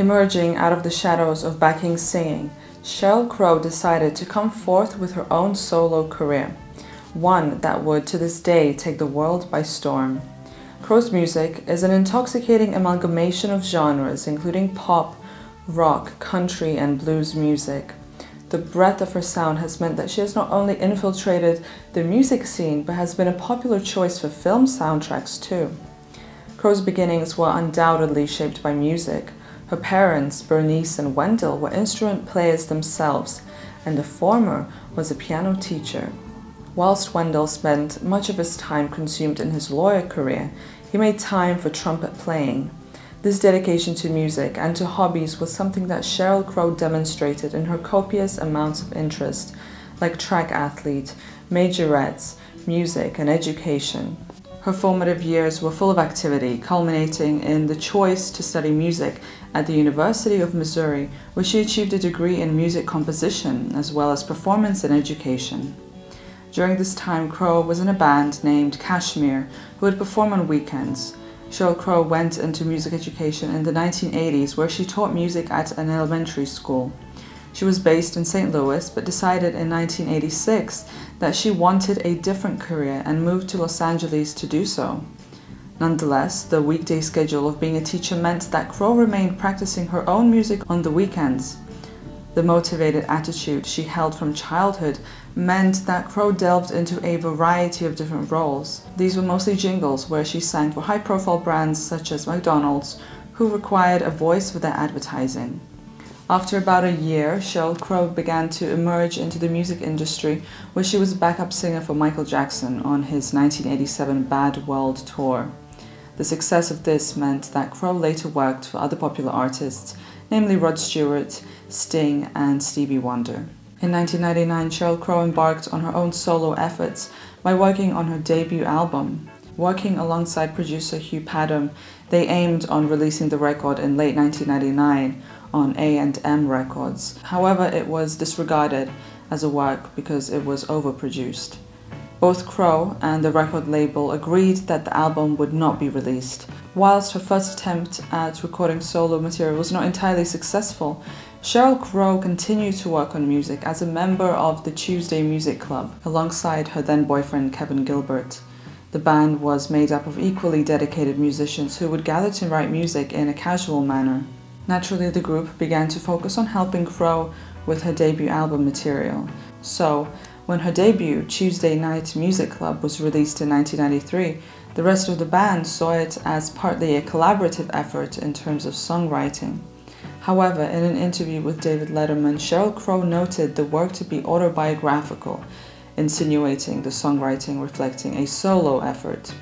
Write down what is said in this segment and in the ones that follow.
Emerging out of the shadows of backing singing, Sheryl Crow decided to come forth with her own solo career, one that would to this day take the world by storm. Crow's music is an intoxicating amalgamation of genres including pop, rock, country, and blues music. The breadth of her sound has meant that she has not only infiltrated the music scene, but has been a popular choice for film soundtracks too. Crow's beginnings were undoubtedly shaped by music. Her parents, Bernice and Wendell, were instrument players themselves, and the former was a piano teacher. Whilst Wendell spent much of his time consumed in his lawyer career, he made time for trumpet playing. This dedication to music and to hobbies was something that Sheryl Crow demonstrated in her copious amounts of interest, like track athlete, majorettes, music, and education. Her formative years were full of activity, culminating in the choice to study music at the University of Missouri, where she achieved a degree in music composition as well as performance and education. During this time, Crow was in a band named Kashmir, who would perform on weekends. Sheryl Crow went into music education in the 1980s, where she taught music at an elementary school. She was based in St. Louis, but decided in 1986 that she wanted a different career and moved to Los Angeles to do so. Nonetheless, the weekday schedule of being a teacher meant that Crow remained practicing her own music on the weekends. The motivated attitude she held from childhood meant that Crow delved into a variety of different roles. These were mostly jingles, where she sang for high-profile brands such as McDonald's, who required a voice for their advertising. After about a year, Sheryl Crow began to emerge into the music industry, where she was a backup singer for Michael Jackson on his 1987 Bad World Tour. The success of this meant that Crow later worked for other popular artists, namely Rod Stewart, Sting, and Stevie Wonder. In 1999, Sheryl Crow embarked on her own solo efforts by working on her debut album. Working alongside producer Hugh Padgham, they aimed on releasing the record in late 1999 on A&M Records. However, it was disregarded as a work because it was overproduced. Both Crow and the record label agreed that the album would not be released. Whilst her first attempt at recording solo material was not entirely successful, Sheryl Crow continued to work on music as a member of the Tuesday Music Club, alongside her then-boyfriend Kevin Gilbert. The band was made up of equally dedicated musicians who would gather to write music in a casual manner. Naturally, the group began to focus on helping Crow with her debut album material. So, when her debut, Tuesday Night Music Club, was released in 1993, the rest of the band saw it as partly a collaborative effort in terms of songwriting. However, in an interview with David Letterman, Sheryl Crow noted the work to be autobiographical, insinuating the songwriting reflecting a solo effort.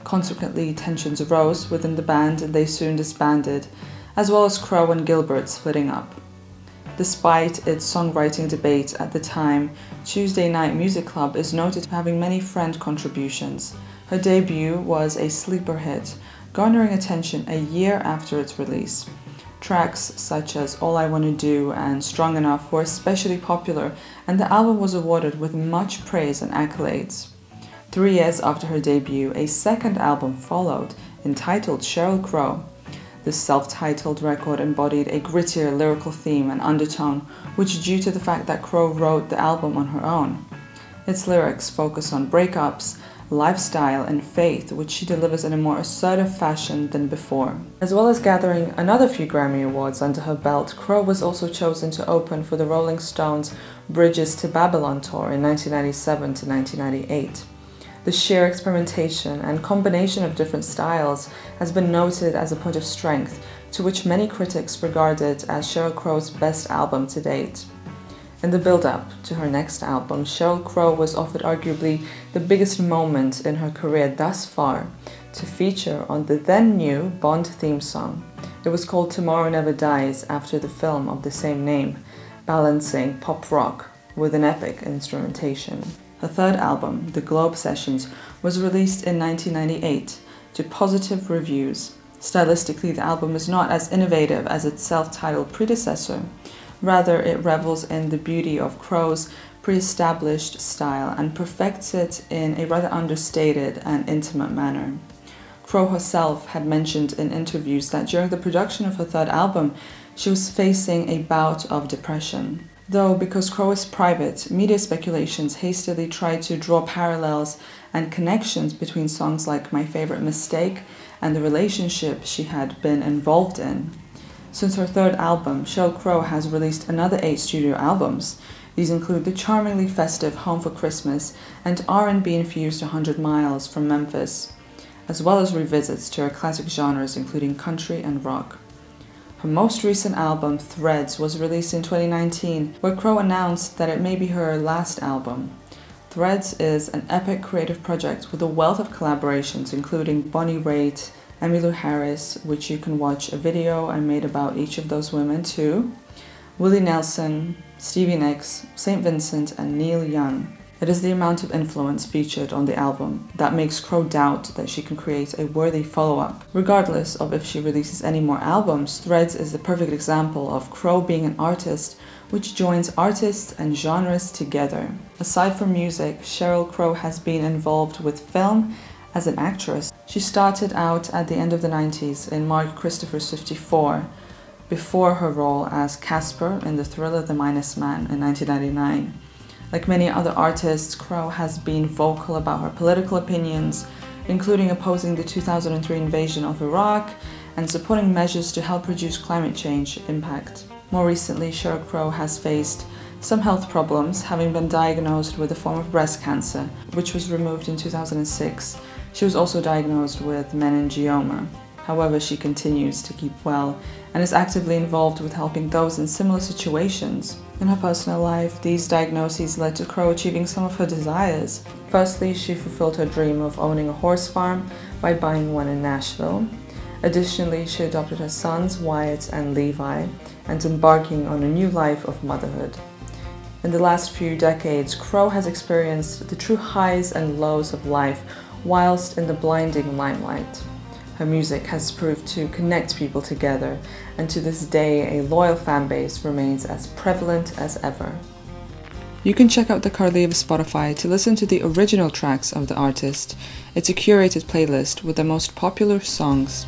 Consequently, tensions arose within the band and they soon disbanded, as well as Crow and Gilbert splitting up. Despite its songwriting debate at the time, Tuesday Night Music Club is noted for having many friend contributions. Her debut was a sleeper hit, garnering attention a year after its release. Tracks such as All I Wanna Do and Strong Enough were especially popular, and the album was awarded with much praise and accolades. 3 years after her debut, a second album followed, entitled Sheryl Crow. This self-titled record embodied a grittier lyrical theme and undertone, which is due to the fact that Crow wrote the album on her own. Its lyrics focus on breakups, lifestyle, and faith, which she delivers in a more assertive fashion than before. As well as gathering another few Grammy Awards under her belt, Crow was also chosen to open for the Rolling Stones' Bridges to Babylon tour in 1997 to 1998. The sheer experimentation and combination of different styles has been noted as a point of strength, to which many critics regard it as Sheryl Crow's best album to date. In the build-up to her next album, Sheryl Crow was offered arguably the biggest moment in her career thus far, to feature on the then-new Bond theme song. It was called Tomorrow Never Dies, after the film of the same name, balancing pop rock with an epic instrumentation. Her third album, The Globe Sessions, was released in 1998 to positive reviews. Stylistically, the album is not as innovative as its self-titled predecessor. Rather, it revels in the beauty of Crow's pre-established style and perfects it in a rather understated and intimate manner. Crow herself had mentioned in interviews that during the production of her third album, she was facing a bout of depression. Though, because Crow is private, media speculations hastily tried to draw parallels and connections between songs like My Favorite Mistake and the relationship she had been involved in. Since her third album, Sheryl Crow has released another 8 studio albums. These include the charmingly festive Home for Christmas and R&B-infused 100 Miles from Memphis, as well as revisits to her classic genres including country and rock. Her most recent album, Threads, was released in 2019, where Crow announced that it may be her last album. Threads is an epic creative project with a wealth of collaborations, including Bonnie Raitt, Emmylou Harris, which you can watch a video I made about each of those women too, Willie Nelson, Stevie Nicks, St. Vincent, and Neil Young. It is the amount of influence featured on the album that makes Crow doubt that she can create a worthy follow-up. Regardless of if she releases any more albums, Threads is the perfect example of Crow being an artist which joins artists and genres together. Aside from music, Sheryl Crow has been involved with film as an actress. She started out at the end of the 90s in Mark Christopher's 54, before her role as Casper in the thriller The Minus Man in 1999. Like many other artists, Crow has been vocal about her political opinions, including opposing the 2003 invasion of Iraq and supporting measures to help reduce climate change impact. More recently, Sheryl Crow has faced some health problems, having been diagnosed with a form of breast cancer, which was removed in 2006. She was also diagnosed with meningioma. However, she continues to keep well and is actively involved with helping those in similar situations. In her personal life, these diagnoses led to Crow achieving some of her desires. Firstly, she fulfilled her dream of owning a horse farm by buying one in Nashville. Additionally, she adopted her sons, Wyatt and Levi, and embarking on a new life of motherhood. In the last few decades, Crow has experienced the true highs and lows of life whilst in the blinding limelight. Her music has proved to connect people together, and to this day, a loyal fan base remains as prevalent as ever. You can check out the Carly of Spotify to listen to the original tracks of the artist. It's a curated playlist with the most popular songs.